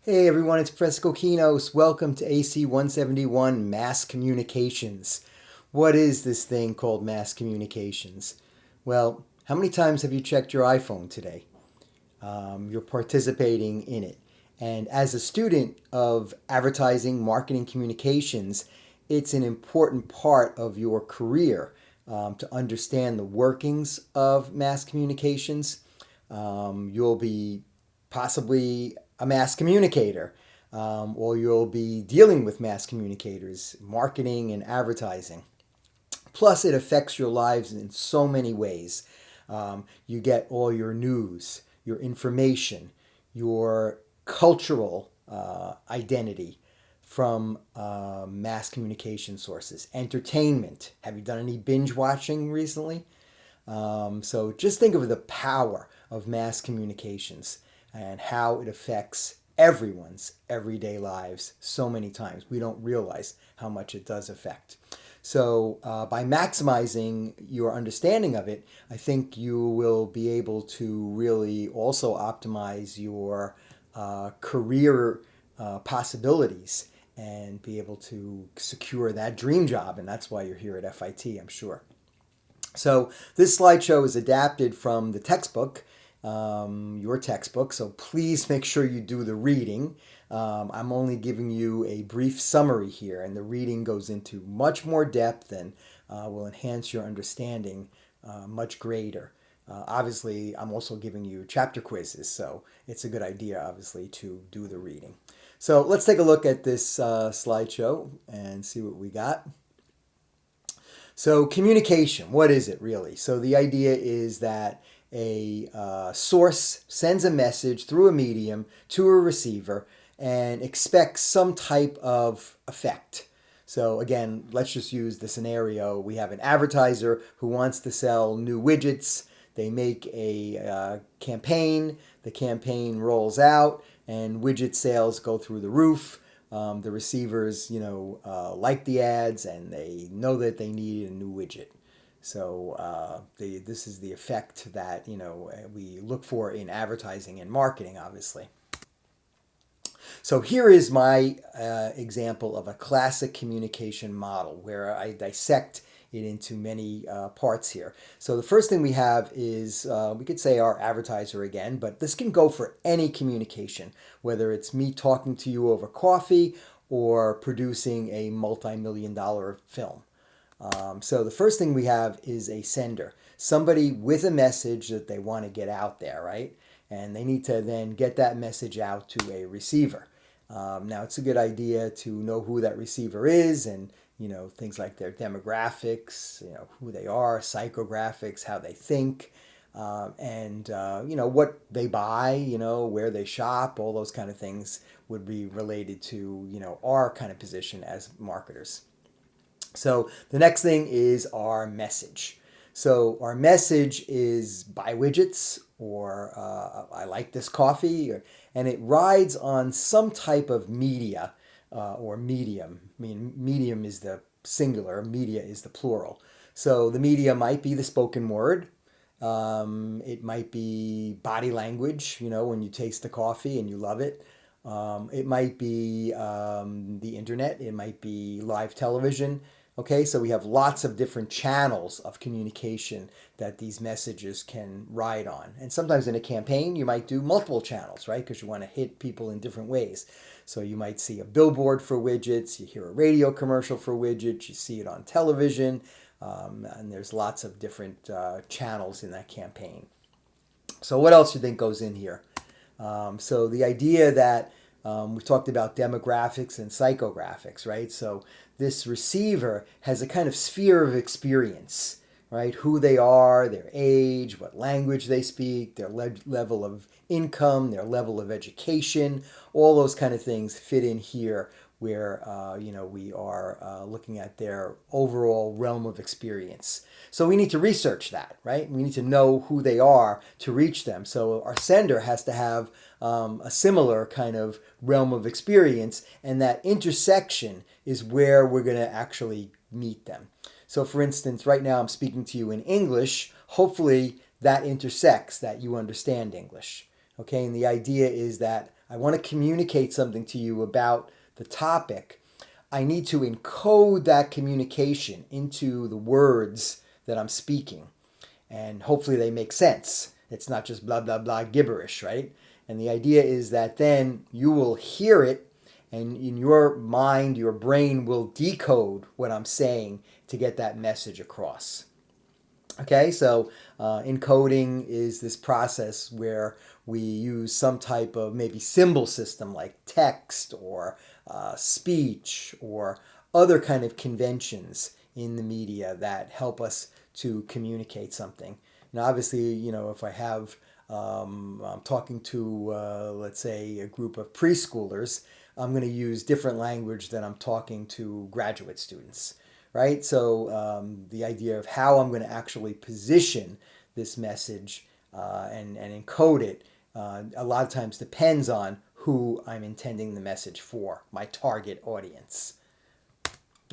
Hey everyone, it's Professor Cokkinos. Welcome to AC171 Mass Communications. What is this thing called mass communications? Well, how many times have you checked your iPhone today? You're participating in it. And as a student of advertising, marketing, communications, it's an important part of your career to understand the workings of mass communications. You'll be possibly a mass communicator, or you'll be dealing with mass communicators, marketing and advertising. Plus, it affects your lives in so many ways. You get all your news, your information, your cultural identity from mass communication sources. Entertainment. Have you done any binge watching recently? So just think of the power of mass communications and how it affects everyone's everyday lives so many times. We don't realize how much it does affect. So by maximizing your understanding of it, I think you will be able to really also optimize your career possibilities and be able to secure that dream job. And that's why you're here at FIT, I'm sure. So this slideshow is adapted from the textbook, your textbook, so please make sure you do the reading. I'm only giving you a brief summary here, and the reading goes into much more depth and will enhance your understanding much greater. Obviously, I'm also giving you chapter quizzes, so it's a good idea, obviously, to do the reading. So let's take a look at this slideshow and see what we got. So communication, what is it really? So the idea is that a source sends a message through a medium to a receiver and expects some type of effect. So again, let's just use the scenario. We have an advertiser who wants to sell new widgets. They make a campaign. The campaign rolls out and widget sales go through the roof. The receivers, like the ads and they know that they need a new widget. So this is the effect that, we look for in advertising and marketing, obviously. So here is my example of a classic communication model where I dissect it into many parts here. So the first thing we have is, we could say our advertiser again, but this can go for any communication, whether it's me talking to you over coffee or producing a multi-million-dollar film. So the first thing we have is a sender, somebody with a message that they want to get out there, right? And they need to then get that message out to a receiver. Now, it's a good idea to know who that receiver is and, things like their demographics, who they are, psychographics, how they think, and, what they buy, where they shop, all those kind of things would be related to, our kind of position as marketers. So the next thing is our message. So our message is buy widgets or I like this coffee, and it rides on some type of media or medium. I mean, medium is the singular, media is the plural. So the media might be the spoken word. It might be body language, when you taste the coffee and you love it. It might be the internet. It might be live television. Okay, so we have lots of different channels of communication that these messages can ride on. And sometimes in a campaign, you might do multiple channels, right? Because you want to hit people in different ways. So you might see a billboard for widgets, you hear a radio commercial for widgets, you see it on television, and there's lots of different channels in that campaign. So what else do you think goes in here? So the idea that we've talked about demographics and psychographics, right? So this receiver has a kind of sphere of experience, right? Who they are, their age, what language they speak, their level of income, their level of education, all those kind of things fit in here where we are looking at their overall realm of experience. So we need to research that, right? We need to know who they are to reach them. So our sender has to have a similar kind of realm of experience, and that intersection is where we're going to actually meet them. So for instance, right now I'm speaking to you in English. Hopefully that intersects, that you understand English. Okay, and the idea is that I want to communicate something to you about the topic. I need to encode that communication into the words that I'm speaking. And hopefully they make sense. It's not just blah, blah, blah gibberish, right? And the idea is that then you will hear it, and in your mind, your brain will decode what I'm saying to get that message across. Okay, so encoding is this process where we use some type of maybe symbol system like text or speech or other kind of conventions in the media that help us to communicate something. Now, obviously, if I have, I'm talking to, let's say, a group of preschoolers, I'm going to use different language than I'm talking to graduate students, right? So the idea of how I'm going to actually position this message and encode it a lot of times depends on who I'm intending the message for, my target audience.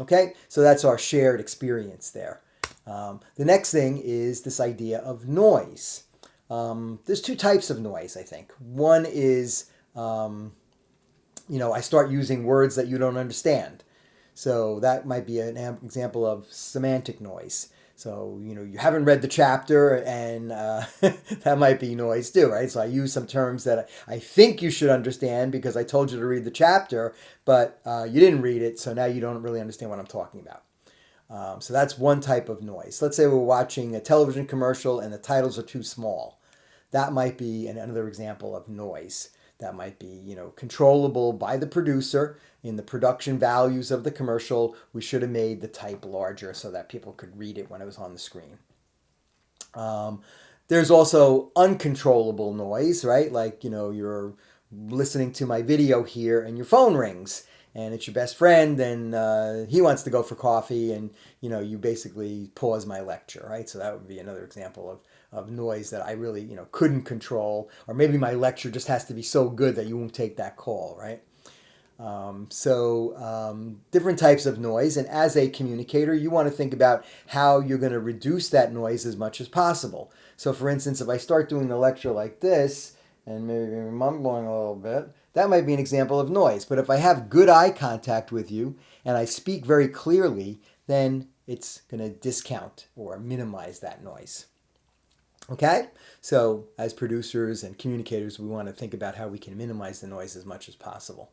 Okay, so that's our shared experience there. The next thing is this idea of noise. There's two types of noise, I think. One is, I start using words that you don't understand. So that might be an example of semantic noise. So, you haven't read the chapter, and that might be noise too, right? So I use some terms that I think you should understand because I told you to read the chapter, but you didn't read it, so now you don't really understand what I'm talking about. So that's one type of noise. Let's say we're watching a television commercial and the titles are too small. That might be another example of noise. That might be, controllable by the producer. In the production values of the commercial, we should have made the type larger so that people could read it when it was on the screen. There's also uncontrollable noise, right? Like, you're listening to my video here and your phone rings and it's your best friend and he wants to go for coffee and, you basically pause my lecture, right? So that would be another example of noise that I really, couldn't control, or maybe my lecture just has to be so good that you won't take that call, right? Different types of noise, and as a communicator, you want to think about how you're going to reduce that noise as much as possible. So for instance, if I start doing the lecture like this, and maybe mumbling a little bit, that might be an example of noise. But if I have good eye contact with you, and I speak very clearly, then it's going to discount or minimize that noise. Okay? So as producers and communicators, we want to think about how we can minimize the noise as much as possible.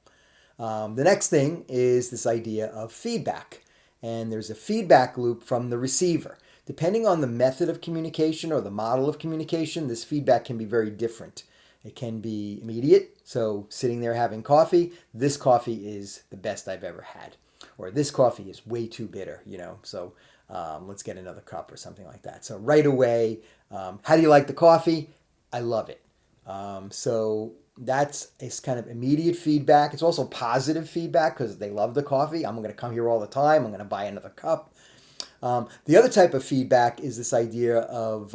The next thing is this idea of feedback. And there's a feedback loop from the receiver. Depending on the method of communication or the model of communication, this feedback can be very different. It can be immediate, so sitting there having coffee, this coffee is the best I've ever had. Or this coffee is way too bitter, so let's get another cup or something like that. So right away, how do you like the coffee? I love it. So that's kind of immediate feedback. It's also positive feedback because they love the coffee. I'm going to come here all the time. I'm going to buy another cup. The other type of feedback is this idea of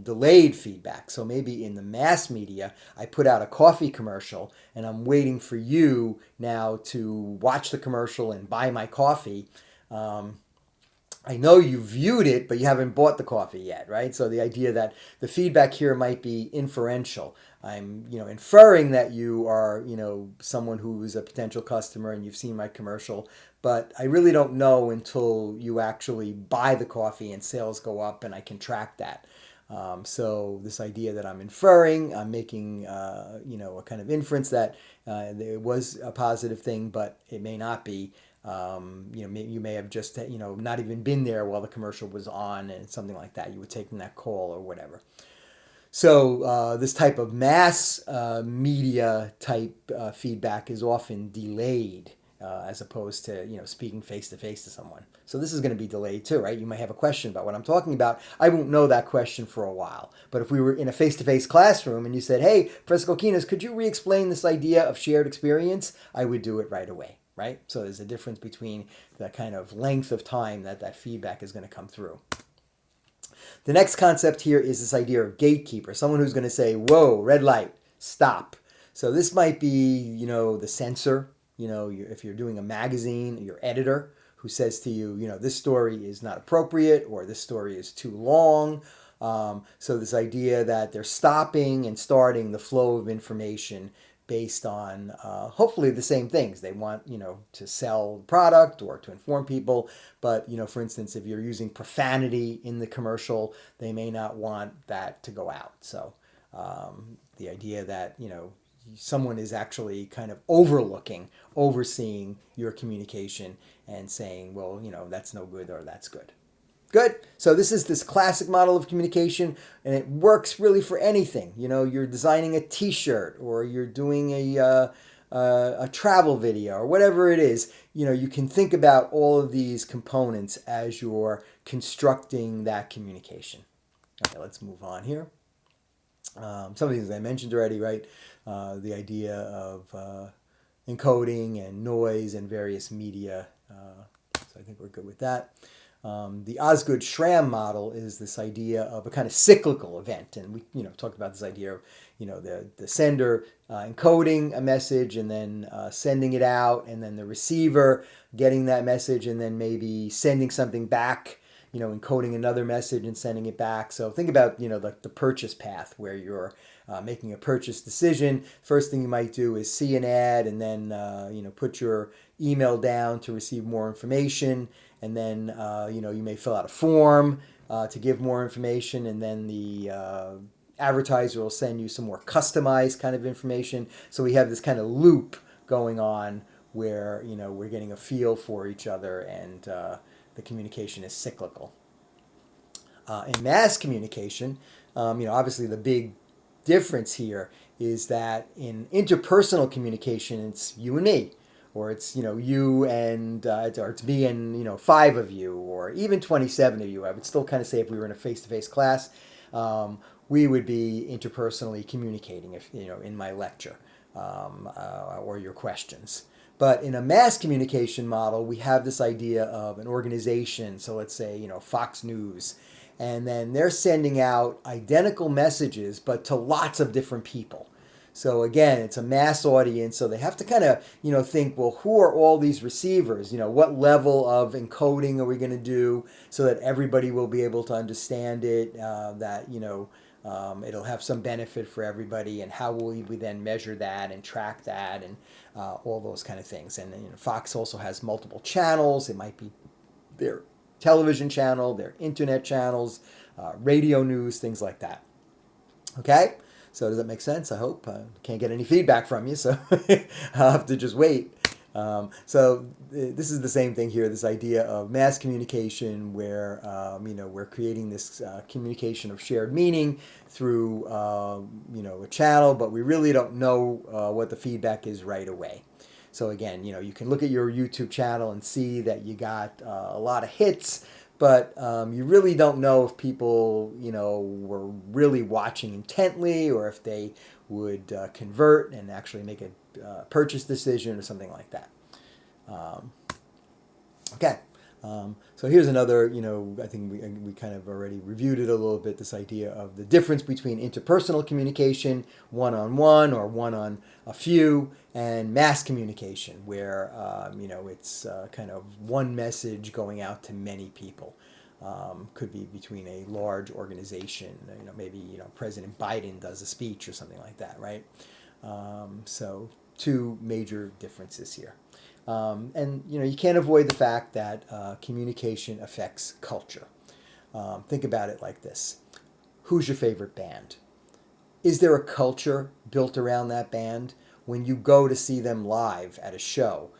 delayed feedback. So maybe in the mass media, I put out a coffee commercial and I'm waiting for you now to watch the commercial and buy my coffee. I know you viewed it, but you haven't bought the coffee yet, right? So the idea that the feedback here might be inferential. I'm, inferring that you are, someone who is a potential customer and you've seen my commercial, but I really don't know until you actually buy the coffee and sales go up and I can track that. So this idea that I'm inferring, I'm making, a kind of inference that it was a positive thing, but it may not be. You may have just, not even been there while the commercial was on and something like that. You were taking that call or whatever. So this type of mass media type feedback is often delayed as opposed to, speaking face to face to someone. So this is going to be delayed too, right? You might have a question about what I'm talking about. I won't know that question for a while. But if we were in a face-to-face classroom and you said, hey, Professor Cokkinos, could you re-explain this idea of shared experience? I would do it right away. Right? So there's a difference between the kind of length of time that feedback is going to come through. The next concept here is this idea of gatekeeper, someone who's going to say, whoa, red light, stop. So this might be, the censor, if you're doing a magazine, your editor who says to you, this story is not appropriate or this story is too long. So this idea that they're stopping and starting the flow of information based on hopefully the same things. They want, to sell product or to inform people. But, for instance, if you're using profanity in the commercial, they may not want that to go out. So the idea that, someone is actually kind of overseeing your communication and saying, well, that's no good or that's good. Good. So this is this classic model of communication, and it works really for anything. You're designing a T-shirt, or you're doing a travel video, or whatever it is. You can think about all of these components as you're constructing that communication. Okay, let's move on here. Some of these I mentioned already, right? The idea of encoding and noise and various media. So I think we're good with that. The Osgood-Schramm model is this idea of a kind of cyclical event, and we talked about this idea of the sender encoding a message and then sending it out, and then the receiver getting that message and then maybe sending something back, encoding another message and sending it back. So think about the purchase path where you're making a purchase decision. First thing you might do is see an ad and then put your email down to receive more information. And then, you may fill out a form to give more information, and then the advertiser will send you some more customized kind of information. So we have this kind of loop going on where, we're getting a feel for each other, and the communication is cyclical. In mass communication, obviously the big difference here is that in interpersonal communication, it's you and me. Or it's you and or it's me and 5 of you, or even 27 of you. I would still kind of say if we were in a face-to-face class, we would be interpersonally communicating if in my lecture or your questions. But in a mass communication model, we have this idea of an organization. So let's say Fox News, and then they're sending out identical messages but to lots of different people. So again, it's a mass audience, so they have to kind of, think, well, who are all these receivers? What level of encoding are we going to do so that everybody will be able to understand it, that, it'll have some benefit for everybody, and how will we then measure that and track that, and all those kind of things. And Fox also has multiple channels. It might be their television channel, their internet channels, radio news, things like that. Okay? So does that make sense? I hope. Can't get any feedback from you, so I'll have to just wait. So this is the same thing here, this idea of mass communication where, we're creating this communication of shared meaning through, a channel, but we really don't know what the feedback is right away. So again, you can look at your YouTube channel and see that you got a lot of hits, but you really don't know if people, were really watching intently, or if they would convert and actually make a purchase decision or something like that. Okay. So here's another, I think we kind of already reviewed it a little bit, this idea of the difference between interpersonal communication, one-on-one or one on a few, and mass communication, where, it's kind of one message going out to many people. Could be between a large organization, maybe, President Biden does a speech or something like that, right? So two major differences here. And you can't avoid the fact that communication affects culture. Think about it like this. Who's your favorite band? Is there a culture built around that band? When you go to see them live at a show,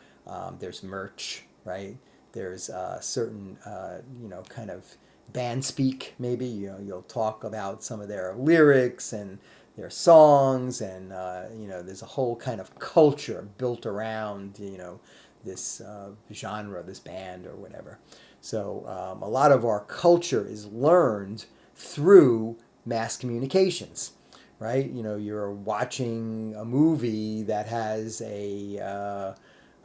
there's merch, right? There's certain, kind of band speak, maybe. You'll talk about some of their lyrics and their songs, and, there's a whole kind of culture built around, this genre, this band or whatever. So a lot of our culture is learned through mass communications, right? You're watching a movie that has a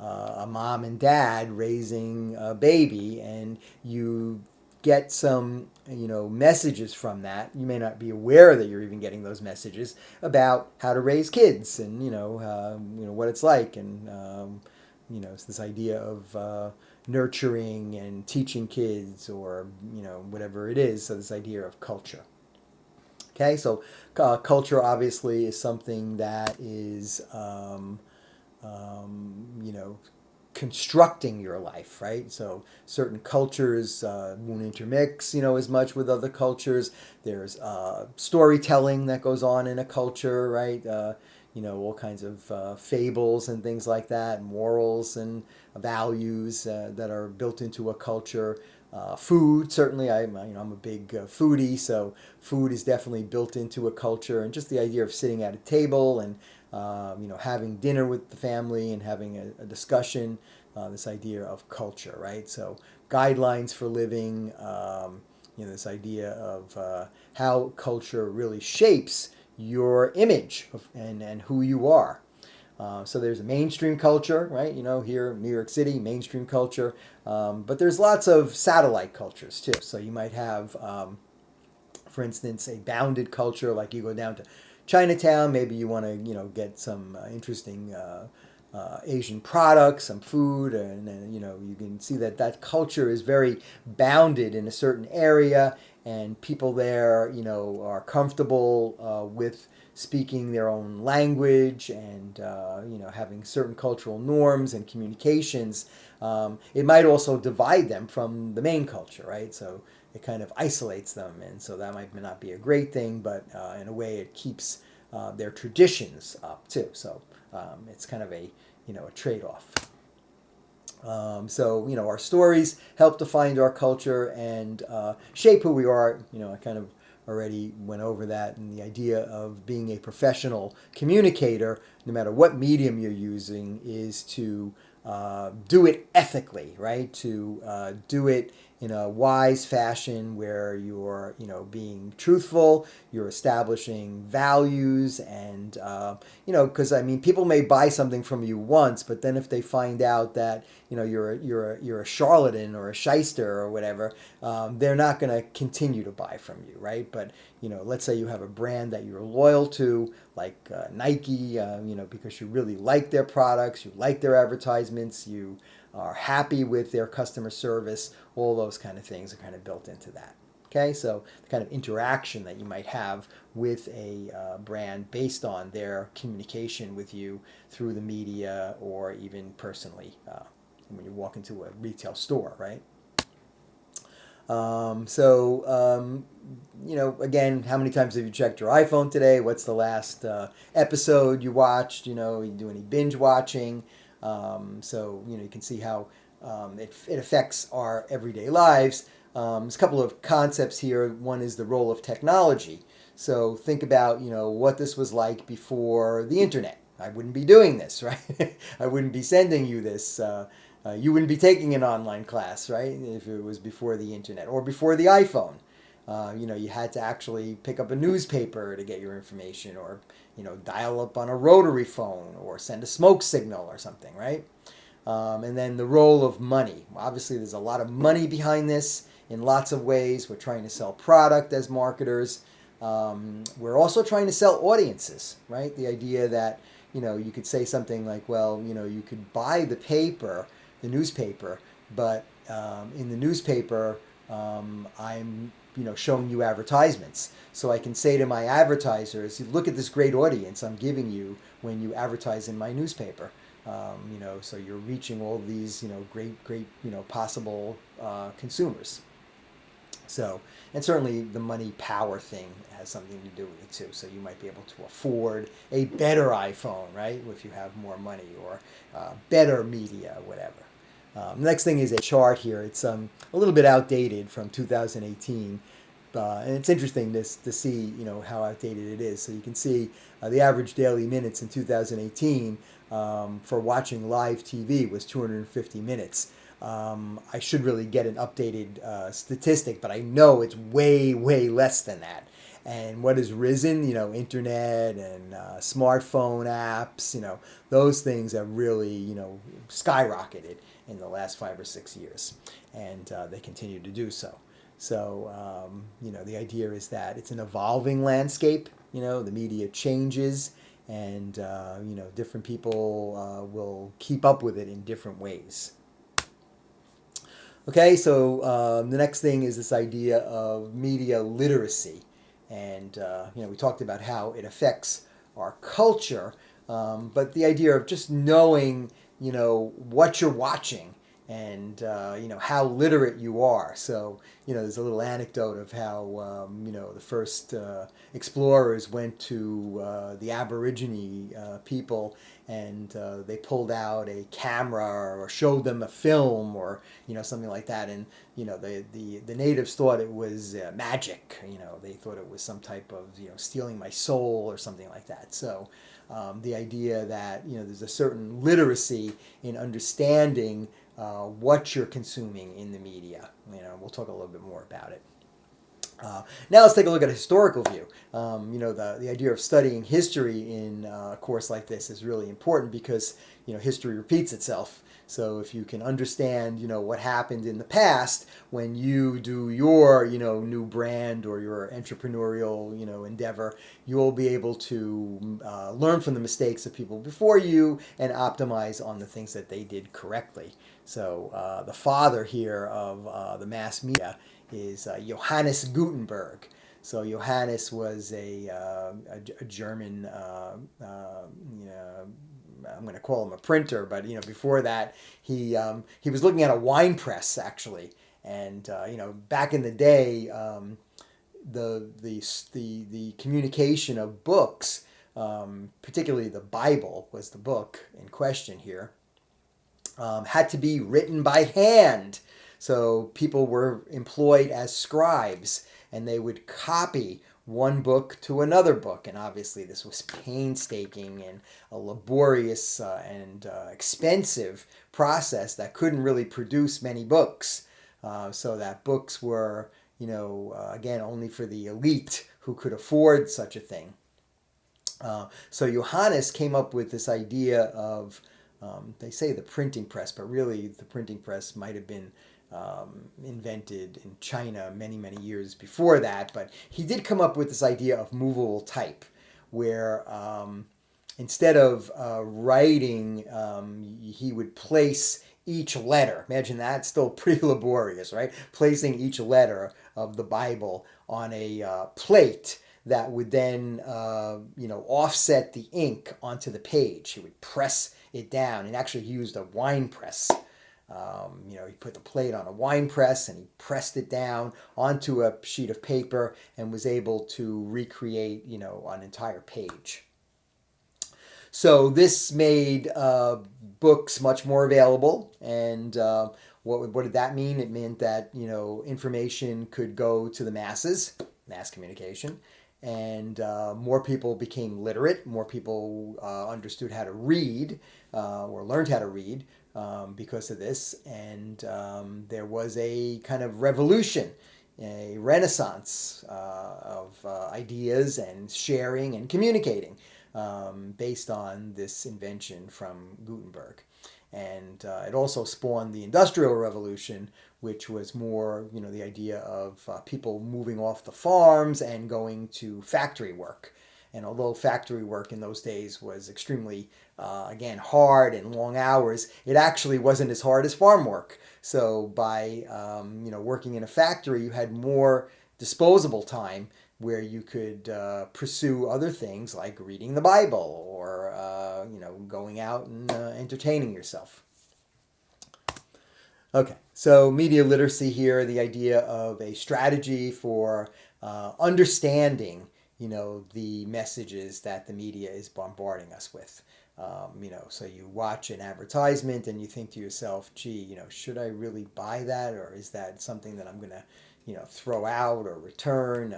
mom and dad raising a baby, and you get some messages from that. You may not be aware that you're even getting those messages about how to raise kids, and what it's like, and it's this idea of nurturing and teaching kids, or whatever it is. So this idea of culture. Okay, so culture obviously is something that is, you know, constructing your life, right? So certain cultures won't intermix, you know, as much with other cultures. There's storytelling that goes on in a culture, right? You know, all kinds of fables and things like that, morals and values that are built into a culture. Food, certainly, I'm a big foodie, so food is definitely built into a culture, and just the idea of sitting at a table and you know, having dinner with the family and having a discussion, this idea of culture, right? So guidelines for living, you know, this idea of how culture really shapes your image and who you are. So there's a mainstream culture, right? You know, here in New York City, mainstream culture. But there's lots of satellite cultures too. So you might have, for instance, a bounded culture, like you go down to Chinatown, maybe you want to, you know, get some interesting Asian products, some food, and you know, you can see that that culture is very bounded in a certain area, and people there, you know, are comfortable with speaking their own language and you know, having certain cultural norms and communications. It might also divide them from the main culture, right? So it kind of isolates them, and so that might not be a great thing, but in a way it keeps their traditions up too. So it's kind of a, you know, a trade-off. So, you know, our stories help define our culture and shape who we are. You know, I kind of already went over that, and the idea of being a professional communicator, no matter what medium you're using, is to do it ethically, right? To do it in a wise fashion where you're, you know, being truthful, you're establishing values, and you know, because I mean, people may buy something from you once, but then if they find out that, you know, you're a charlatan or a shyster or whatever, they're not going to continue to buy from you, right? But you know, let's say you have a brand that you're loyal to, like Nike, you know, because you really like their products, you like their advertisements, you are happy with their customer service, all those kind of things are kind of built into that. Okay, so the kind of interaction that you might have with a brand based on their communication with you through the media or even personally when you walk into a retail store, right? You know, again, how many times have you checked your iPhone today? What's the last episode you watched? You know, you do any binge watching? So, you know, you can see how it affects our everyday lives. There's a couple of concepts here. One is the role of technology. So think about, you know, what this was like before the internet. I wouldn't be doing this, right? I wouldn't be sending you this. You wouldn't be taking an online class, right? If it was before the internet or before the iPhone. You know, you had to actually pick up a newspaper to get your information, or, you know, dial up on a rotary phone or send a smoke signal or something, right? And then the role of money. Obviously, there's a lot of money behind this in lots of ways. We're trying to sell product as marketers. We're also trying to sell audiences, right? The idea that, you know, you could say something like, well, you know, you could buy the paper, the newspaper, but in the newspaper, I'm, you know, showing you advertisements. So I can say to my advertisers, look at this great audience I'm giving you when you advertise in my newspaper. You know, so you're reaching all these, you know, great, you know, possible consumers. So, and certainly the money power thing has something to do with it too. So you might be able to afford a better iPhone, right? If you have more money, or better media, whatever. Next thing is a chart here. It's a little bit outdated from 2018. And it's interesting to see, you know, how outdated it is. So you can see the average daily minutes in 2018 for watching live TV was 250 minutes. I should really get an updated statistic, but I know it's way, way less than that. And what has risen, you know, internet and smartphone apps, you know, those things have really, you know, skyrocketed in the last 5 or 6 years, and they continue to do so. So, you know, the idea is that it's an evolving landscape. You know, the media changes, and, you know, different people will keep up with it in different ways. Okay, so the next thing is this idea of media literacy. And we talked about how it affects our culture, but the idea of just knowing, what you're watching and how literate you are. So there's a little anecdote of how the first explorers went to the Aborigine people, and they pulled out a camera or showed them a film or something like that, and the natives thought it was magic. They thought it was some type of stealing my soul or something like that. So the idea that there's a certain literacy in understanding what you're consuming in the media. We'll talk a little bit more about it. Now let's take a look at a historical view. The idea of studying history in a course like this is really important because history repeats itself. So if you can understand what happened in the past when you do your new brand or your entrepreneurial endeavor, you'll be able to learn from the mistakes of people before you and optimize on the things that they did correctly. So the father here of the mass media is Johannes Gutenberg. So Johannes was a German, I'm going to call him a printer, but before that he was looking at a wine press actually, and back in the day, the communication of books, particularly the Bible was the book in question here, had to be written by hand. So people were employed as scribes, and they would copy one book to another book. And obviously this was painstaking and a laborious and expensive process that couldn't really produce many books. So that books were, again, only for the elite who could afford such a thing. So Johannes came up with this idea of, they say the printing press, but really the printing press might have been invented in China many, many years before that. But he did come up with this idea of movable type, where instead of writing, he would place each letter. Imagine that, it's still pretty laborious, right? Placing each letter of the Bible on a plate that would then offset the ink onto the page. He would press it down, and actually he used a wine press. He put the plate on a wine press and he pressed it down onto a sheet of paper and was able to recreate an entire page. So this made books much more available, and what did that mean? It meant that information could go to the masses, mass communication, and more people became literate. More people understood how to read or learned how to read because of this, and there was a kind of revolution, a renaissance of ideas and sharing and communicating based on this invention from Gutenberg. And it also spawned the Industrial Revolution, which was more, the idea of people moving off the farms and going to factory work. And although factory work in those days was extremely, again, hard and long hours, it actually wasn't as hard as farm work. So by, working in a factory, you had more disposable time where you could pursue other things like reading the Bible or, going out and entertaining yourself. Okay, so media literacy here, the idea of a strategy for understanding, the messages that the media is bombarding us with. So you watch an advertisement and you think to yourself, gee, should I really buy that, or is that something that I'm going to, throw out or return?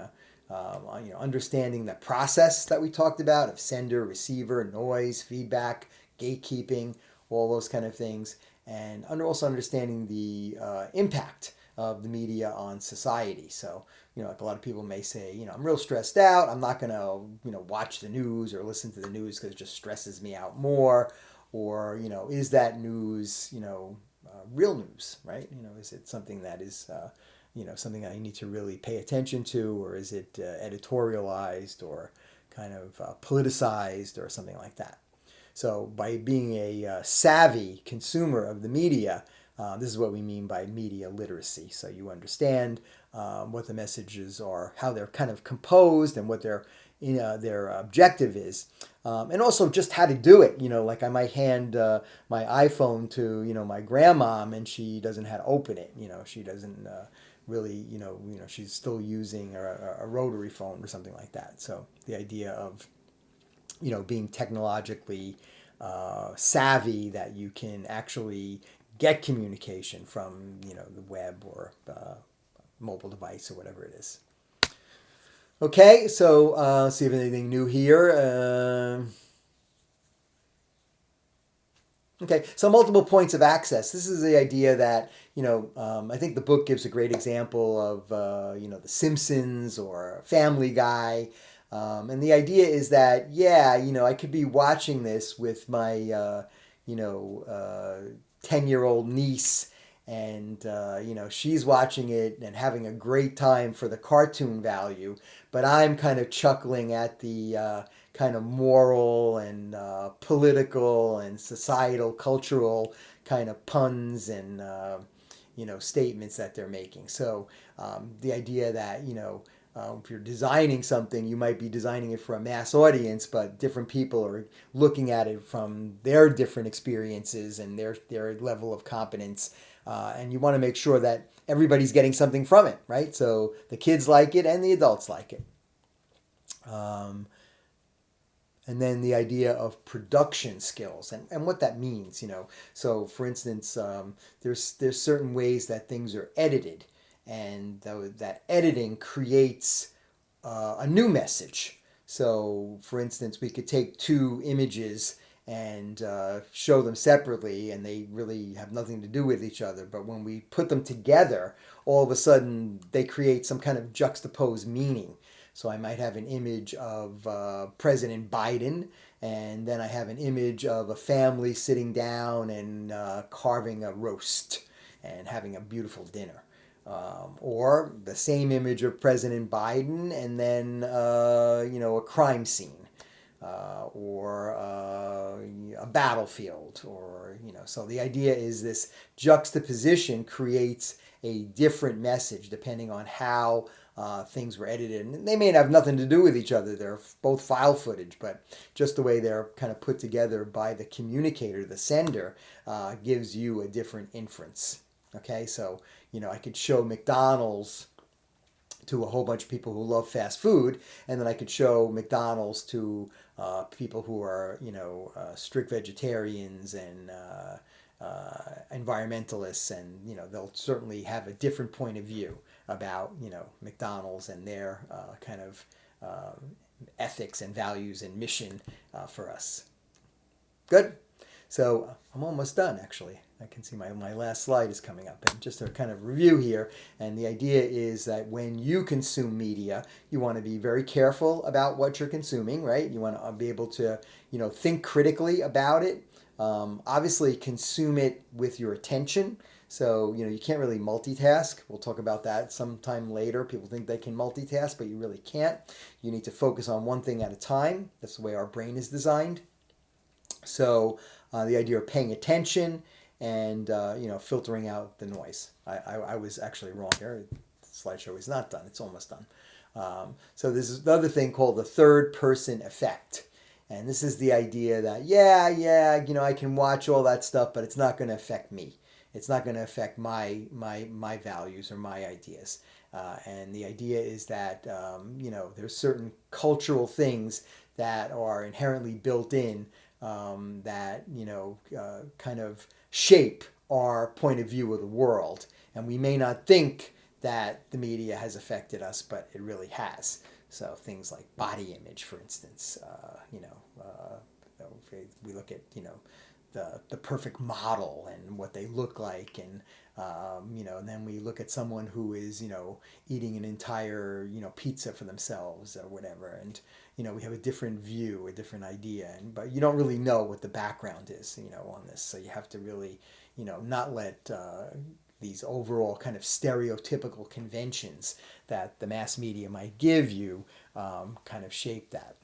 Understanding the process that we talked about of sender, receiver, noise, feedback, gatekeeping, all those kind of things, and also understanding the impact of the media on society. So, like a lot of people may say, I'm real stressed out. I'm not going to, watch the news or listen to the news because it just stresses me out more. Or, is that news, real news, right? Is it something that is, something that you need to really pay attention to, or is it editorialized or kind of politicized or something like that? So by being a savvy consumer of the media, this is what we mean by media literacy. So you understand what the messages are, how they're kind of composed, and what their objective is, and also just how to do it. Like I might hand my iPhone to my grandmom, and she doesn't know how to open it. She doesn't really she's still using a rotary phone or something like that. So the idea of being technologically savvy, that you can actually get communication from the web or mobile device or whatever it is. Okay, so see if anything new here. Okay, so multiple points of access. This is the idea that, I think the book gives a great example of, The Simpsons or Family Guy. And the idea is that, I could be watching this with my, 10-year-old niece, and she's watching it and having a great time for the cartoon value, but I'm kind of chuckling at the kind of moral and political and societal, cultural kind of puns and statements that they're making. So the idea that if you're designing something, you might be designing it for a mass audience, but different people are looking at it from their different experiences and their level of competence. And you want to make sure that everybody's getting something from it, right? So the kids like it and the adults like it. And then the idea of production skills and what that means, So for instance, there's certain ways that things are edited, and that editing creates a new message. So for instance, we could take two images and show them separately, and they really have nothing to do with each other. But when we put them together, all of a sudden they create some kind of juxtaposed meaning. So I might have an image of President Biden, and then I have an image of a family sitting down and carving a roast and having a beautiful dinner. Or the same image of President Biden, and then a crime scene, or a battlefield, or So the idea is this juxtaposition creates a different message depending on how things were edited. And they may have nothing to do with each other. They're both file footage, but just the way they're kind of put together by the communicator, the sender, gives you a different inference. Okay, so I could show McDonald's to a whole bunch of people who love fast food, and then I could show McDonald's to people who are strict vegetarians and environmentalists, and they'll certainly have a different point of view about McDonald's and their kind of ethics and values and mission for us. Good. So I'm almost done, actually. I can see my last slide is coming up. And just a kind of review here. And the idea is that when you consume media, you want to be very careful about what you're consuming, right? You want to be able to, think critically about it. Obviously, consume it with your attention. So, you can't really multitask. We'll talk about that sometime later. People think they can multitask, but you really can't. You need to focus on one thing at a time. That's the way our brain is designed. So the idea of paying attention and, filtering out the noise. I was actually wrong here. The slideshow is not done. It's almost done. So this is the other thing called the third person effect. And this is the idea that, I can watch all that stuff, but it's not going to affect me. It's not going to affect my values or my ideas. And the idea is that, there's certain cultural things that are inherently built in that, kind of shape our point of view of the world. And we may not think that the media has affected us, but it really has. So things like body image, for instance, we look at, the perfect model and what they look like, and and then we look at someone who is eating an entire pizza for themselves or whatever, and we have a different view, a different idea, but you don't really know what the background is on this, so you have to really not let these overall kind of stereotypical conventions that the mass media might give you kind of shape that.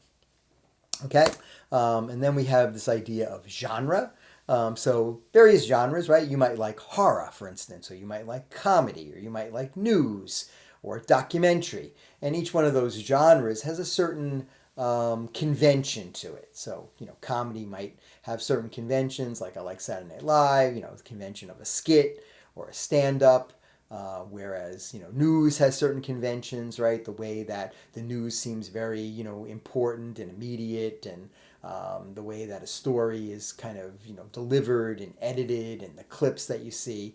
Okay, and then we have this idea of genre. So various genres, right? You might like horror, for instance, or you might like comedy, or you might like news, or documentary. And each one of those genres has a certain convention to it. So, comedy might have certain conventions, like I like Saturday Night Live, the convention of a skit or a stand-up. Whereas, news has certain conventions, right? The way that the news seems very, important and immediate, and the way that a story is kind of, delivered and edited, and the clips that you see.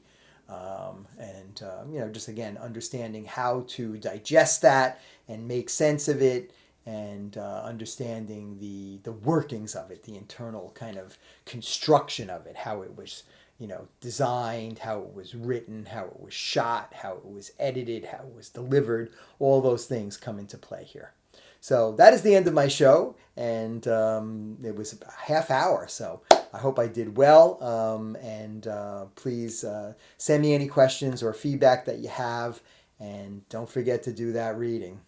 Just again, understanding how to digest that and make sense of it, and understanding the workings of it, the internal kind of construction of it, how it was designed, how it was written, how it was shot, how it was edited, how it was delivered. All those things come into play here. So that is the end of my show, and it was a half hour, so I hope I did well. Please send me any questions or feedback that you have, and don't forget to do that reading.